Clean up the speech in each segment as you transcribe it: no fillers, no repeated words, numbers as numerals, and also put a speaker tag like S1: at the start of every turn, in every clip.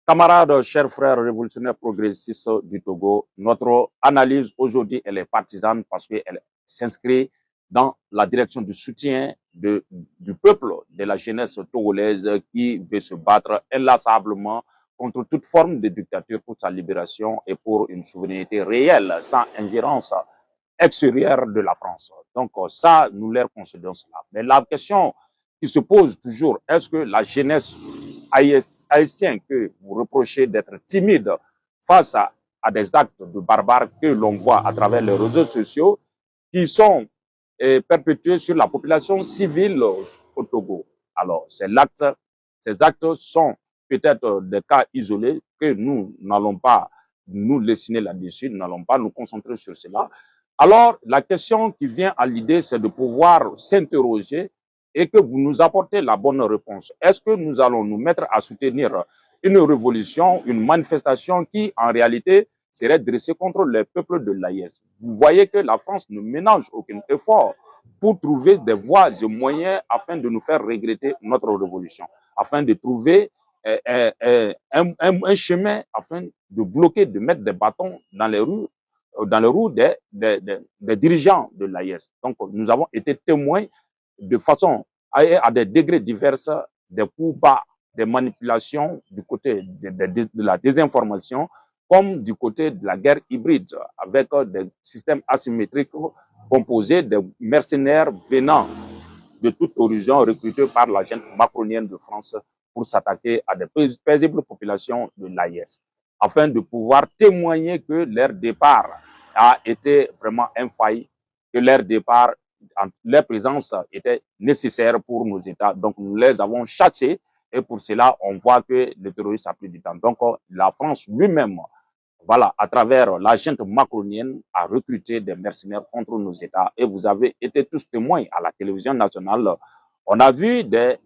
S1: Camarades, chers frères révolutionnaires progressistes du Togo, notre analyse aujourd'hui, elle est partisane parce qu'elle s'inscrit dans la direction du soutien du peuple, de la jeunesse togolaise qui veut se battre inlassablement contre toute forme de dictature pour sa libération et pour une souveraineté réelle, sans ingérence extérieure de la France. Donc ça, nous leur concédons cela. Mais la question qui se pose toujours, est-ce que la jeunesse haïtienne que vous reprochez d'être timide face à des actes de barbares que l'on voit à travers les réseaux sociaux qui sont perpétués sur la population civile au Togo. Alors, ces actes sont peut-être des cas isolés que nous n'allons pas nous dessiner là-dessus, nous n'allons pas nous concentrer sur cela. Alors, la question qui vient à l'idée, c'est de pouvoir s'interroger et que vous nous apportez la bonne réponse. Est-ce que nous allons nous mettre à soutenir une révolution, une manifestation qui, en réalité, serait dressée contre les peuples de l'AIS? Vous voyez que la France ne ménage aucun effort pour trouver des voies et moyens afin de nous faire regretter notre révolution, afin de trouver un chemin, afin de bloquer, de mettre des bâtons dans les roues des dirigeants de l'AIS. Donc, nous avons été témoins de façon à des degrés divers, des coups bas, des manipulations du côté de la désinformation, comme du côté de la guerre hybride, avec des systèmes asymétriques composés de mercenaires venant de toute origine, recrutés par la junte macronienne de France pour s'attaquer à des paisibles populations de l'AIS, afin de pouvoir témoigner que leur départ a été vraiment infaillible, que leur présence était nécessaire pour nos États. Donc, nous les avons chassés et pour cela, on voit que le terrorisme a pris du temps. Donc, la France lui-même, voilà, à travers la junte macronienne, a recruté des mercenaires contre nos États. Et vous avez été tous témoins à la télévision nationale. On a vu des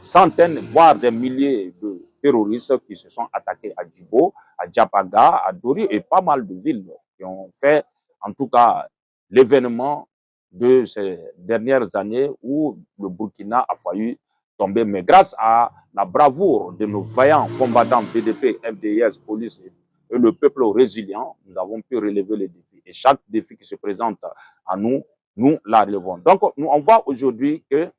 S1: centaines, voire des milliers de terroristes qui se sont attaqués à Djibo, à Djapaga, à Dori et pas mal de villes qui ont fait, en tout cas, l'événement de ces dernières années où le Burkina a failli tomber. Mais grâce à la bravoure de nos vaillants combattants BDP, FDS, police et le peuple résilient, nous avons pu relever les défis. Et chaque défi qui se présente à nous, nous la relevons. Donc, nous, on voit aujourd'hui que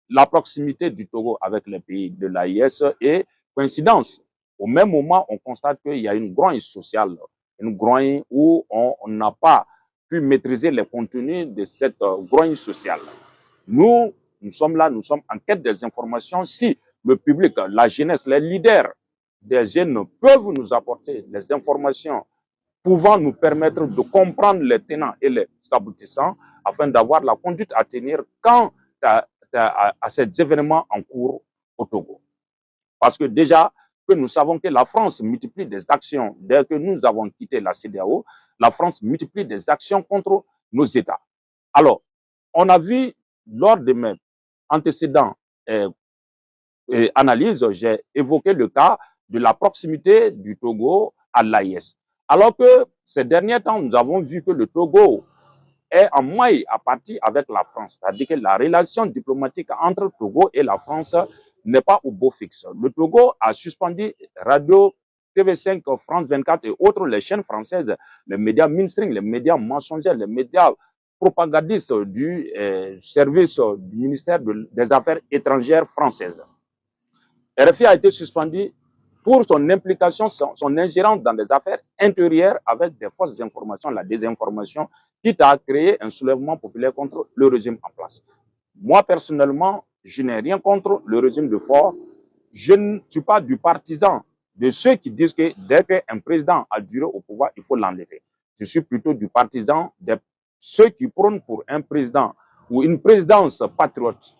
S1: la proximité du Togo avec les pays de l'AIS est coïncidence. Au même moment, on constate qu'il y a une grogne sociale, une grogne où on n'a pas pu maîtriser les contenus de cette grogne sociale. Nous sommes là, nous sommes en quête des informations. Si le public, la jeunesse, les leaders des jeunes peuvent nous apporter les informations pouvant nous permettre de comprendre les tenants et les aboutissants afin d'avoir la conduite à tenir quant à ces événements en cours au Togo. Parce que déjà, que nous savons que la France multiplie des actions. Dès que nous avons quitté la CEDEAO, la France multiplie des actions contre nos États. Alors, on a vu lors de mes antécédents analyses, j'ai évoqué le cas de la proximité du Togo à l'AIS. Alors que ces derniers temps, nous avons vu que le Togo est en maille à partir avec la France. C'est-à-dire que la relation diplomatique entre le Togo et la France n'est pas au beau fixe. Le Togo a suspendu Radio TV5, France 24 et autres, les chaînes françaises, les médias mainstream, les médias mensongers, les médias propagandistes du service du ministère des Affaires étrangères françaises. RFI a été suspendu pour son implication, son ingérence dans des affaires intérieures avec des fausses informations, la désinformation, quitte à créer un soulèvement populaire contre le régime en place. Moi, personnellement, je n'ai rien contre le régime de Faure. Je ne suis pas du partisan de ceux qui disent que dès qu'un président a duré au pouvoir, il faut l'enlever. Je suis plutôt du partisan de ceux qui prônent pour un président ou une présidence patriote.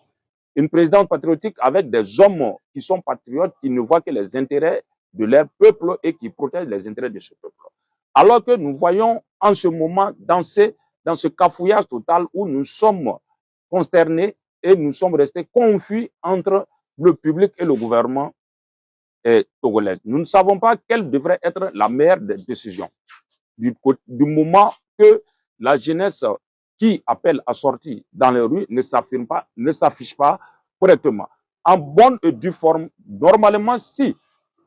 S1: Une présidence patriotique avec des hommes qui sont patriotes, qui ne voient que les intérêts de leur peuple et qui protègent les intérêts de ce peuple. Alors que nous voyons en ce moment dans ce cafouillage total où nous sommes consternés et nous sommes restés confus entre le public et le gouvernement togolais. Nous ne savons pas quelle devrait être la meilleure des décisions. Du moment que la jeunesse qui appelle à sortir dans les rues ne s'affiche pas correctement. En bonne et due forme, normalement, si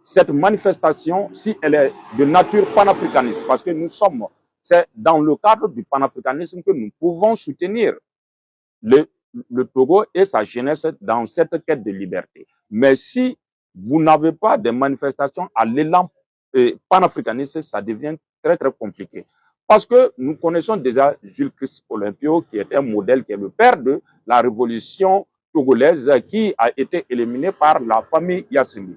S1: cette manifestation, si elle est de nature panafricaniste, parce que nous sommes, c'est dans le cadre du panafricanisme que nous pouvons soutenir le Togo et sa jeunesse dans cette quête de liberté. Mais si vous n'avez pas de manifestations à l'élan panafricaniste, ça devient très très compliqué. Parce que nous connaissons déjà Jules Christ Olympio, qui est un modèle, qui est le père de la révolution togolaise, qui a été éliminé par la famille Yassimi.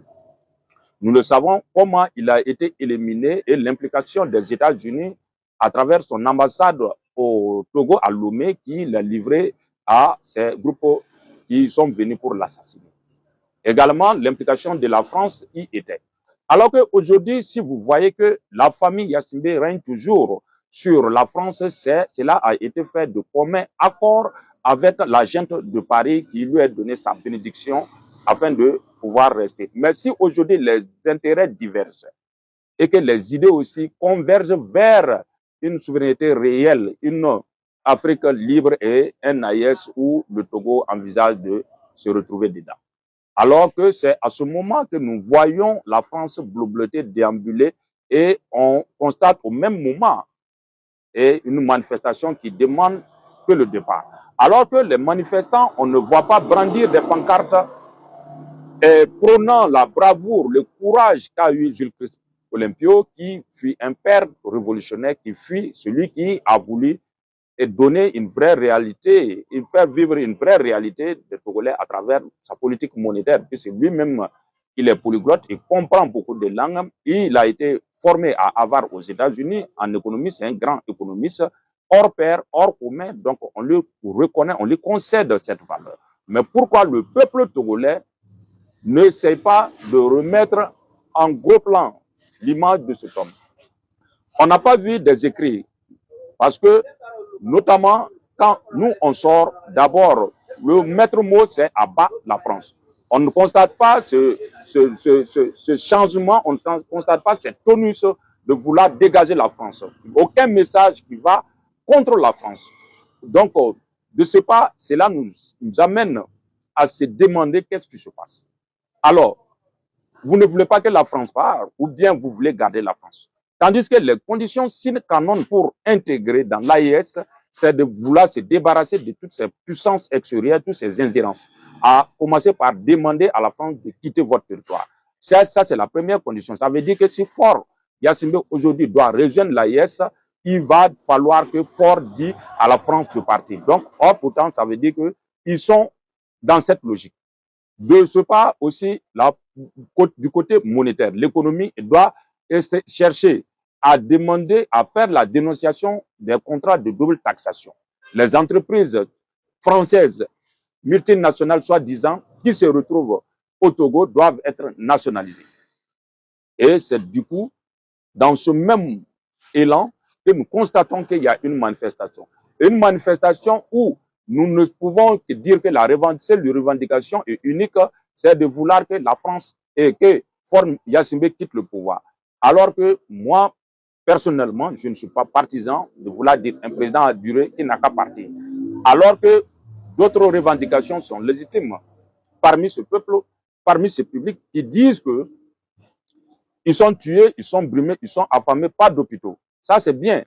S1: Nous le savons comment il a été éliminé et l'implication des États-Unis à travers son ambassade au Togo, à Lomé, qui l'a livré à ces groupes qui sont venus pour l'assassiner. Également, l'implication de la France y était. Alors qu'aujourd'hui, si vous voyez que la famille Yassimbe règne toujours sur la France, cela a été fait de commun accord avec la gente de Paris qui lui a donné sa bénédiction afin de pouvoir rester. Mais si aujourd'hui les intérêts divergent et que les idées aussi convergent vers une souveraineté réelle, une Afrique libre et un AES où le Togo envisage de se retrouver dedans. Alors que c'est à ce moment que nous voyons la France bleu-bleuté déambuler et on constate au même moment une manifestation qui demande que le départ. Alors que les manifestants, on ne voit pas brandir des pancartes et prônant la bravoure, le courage qu'a eu Jules Christ Olympio, qui fut un père révolutionnaire, qui fut celui qui a voulu donner une vraie réalité, et faire vivre une vraie réalité des Togolais à travers sa politique monétaire, puisque lui-même, il est polyglotte, il comprend beaucoup de langues, il a été formé à Harvard aux États-Unis en économie, c'est un grand économiste, hors pair, hors commun, donc on lui reconnaît, on lui concède cette valeur. Mais pourquoi le peuple togolais n'essaie pas de remettre en gros plan l'image de cet homme? On n'a pas vu des écrits, parce que, notamment, quand nous, on sort, d'abord, le maître mot, c'est « abat la France ». On ne constate pas ce changement, on ne constate pas cette tonus de vouloir dégager la France. Aucun message qui va contre la France. Donc, de ce pas, cela nous amène à se demander qu'est-ce qui se passe. Alors, vous ne voulez pas que la France parte, ou bien vous voulez garder la France. Tandis que les conditions sine qua non pour intégrer dans l'AES, c'est de vouloir se débarrasser de toutes ces puissances extérieures, toutes ces ingérences, à commencer par demander à la France de quitter votre territoire. Ça c'est la première condition. Ça veut dire que si Fort Yassimbe aujourd'hui doit rejoindre l'AES, il va falloir que Fort dit à la France de partir. Donc, or, pourtant, ça veut dire qu'ils sont dans cette logique. De ce pas aussi, du côté monétaire, l'économie doit chercher à demander, à faire la dénonciation des contrats de double taxation. Les entreprises françaises, multinationales soi-disant, qui se retrouvent au Togo, doivent être nationalisées. Et c'est du coup, dans ce même élan, que nous constatons qu'il y a une manifestation. Une manifestation où nous ne pouvons que dire que la revendication est unique, c'est de vouloir que la France et que Fort Yassimbe quitte le pouvoir. Alors que moi, personnellement, je ne suis pas partisan de vouloir dire un président a duré, il n'a qu'à partir. Alors que d'autres revendications sont légitimes parmi ce peuple, parmi ce public qui disent que ils sont tués, ils sont brûlés, ils sont affamés, pas d'hôpitaux. Ça, c'est bien.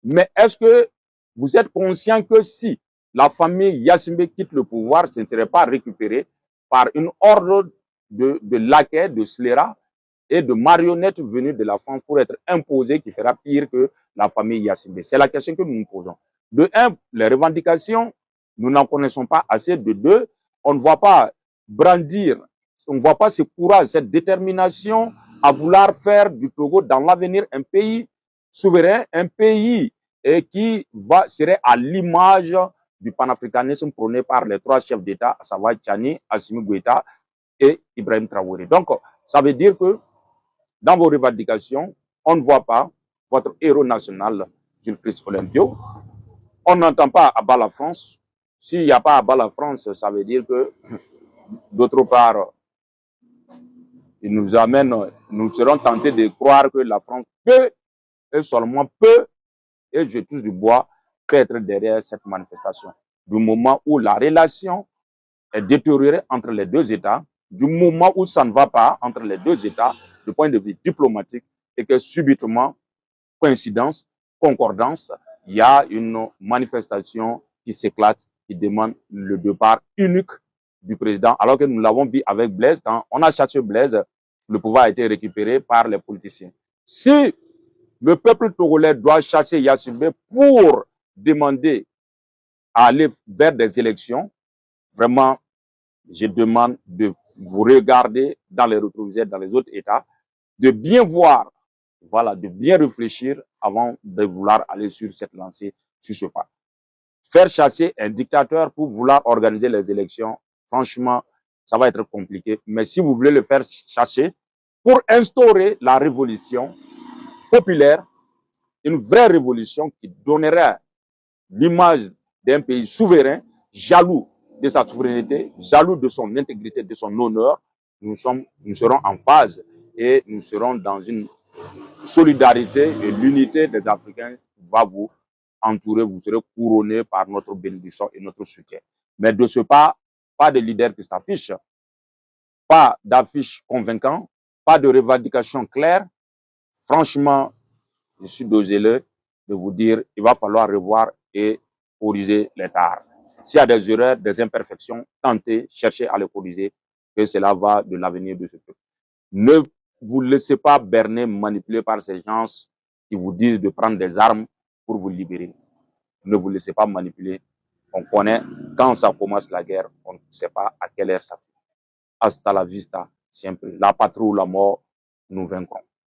S1: Mais est-ce que vous êtes conscient que si la famille Yassimbe quitte le pouvoir, ce ne serait pas récupéré par une horde de laquais, de scélérats et de marionnettes venues de la France pour être imposées, qui fera pire que la famille Yassimbe? C'est la question que nous nous posons. De un, les revendications, nous n'en connaissons pas assez. De deux, on ne voit pas brandir, on ne voit pas ce courage, cette détermination à vouloir faire du Togo dans l'avenir un pays souverain, un pays qui serait à l'image du panafricanisme prôné par les trois chefs d'État, à savoir Tchani, Assimi Goïta et Ibrahim Traoré. Donc, ça veut dire que dans vos revendications, on ne voit pas votre héros national, Jules Christ Olympio. On n'entend pas abat la France. S'il n'y a pas abat la France, ça veut dire que, d'autre part, il nous amène, nous serons tentés de croire que la France peut, et seulement peut, et je touche du bois, peut être derrière cette manifestation. Du moment où la relation est détériorée entre les deux États, du moment où ça ne va pas entre les deux États, du point de vue diplomatique et que subitement, coïncidence, concordance, il y a une manifestation qui s'éclate, qui demande le départ unique du président, alors que nous l'avons vu avec Blaise, quand on a chassé Blaise, le pouvoir a été récupéré par les politiciens. Si le peuple togolais doit chasser Yassine pour demander à aller vers des élections, vraiment, je demande de vous regarder dans les rétroviseurs, dans les autres États, de bien voir, voilà, de bien réfléchir avant de vouloir aller sur cette lancée, sur ce pas. Faire chasser un dictateur pour vouloir organiser les élections, franchement, ça va être compliqué. Mais si vous voulez le faire chasser pour instaurer la révolution populaire, une vraie révolution qui donnerait l'image d'un pays souverain, jaloux de sa souveraineté, jaloux de son intégrité, de son honneur, nous serons en phase et nous serons dans une solidarité et l'unité des Africains va vous entourer, vous serez couronné par notre bénédiction et notre soutien. Mais de ce pas de leader qui s'affiche, pas d'affiche convaincant, pas de revendication claire. Franchement, je suis désolé de vous dire, il va falloir revoir et corriger les tares. S'il y a des erreurs, des imperfections, tentez, cherchez à les corriger, que cela va de l'avenir de ce peuple. Ne vous laissez pas berner, manipuler par ces gens qui vous disent de prendre des armes pour vous libérer. Ne vous laissez pas manipuler. On connaît quand ça commence la guerre, on ne sait pas à quelle heure ça fait. Hasta la vista, siempre. La patrie ou la mort, nous vaincrons.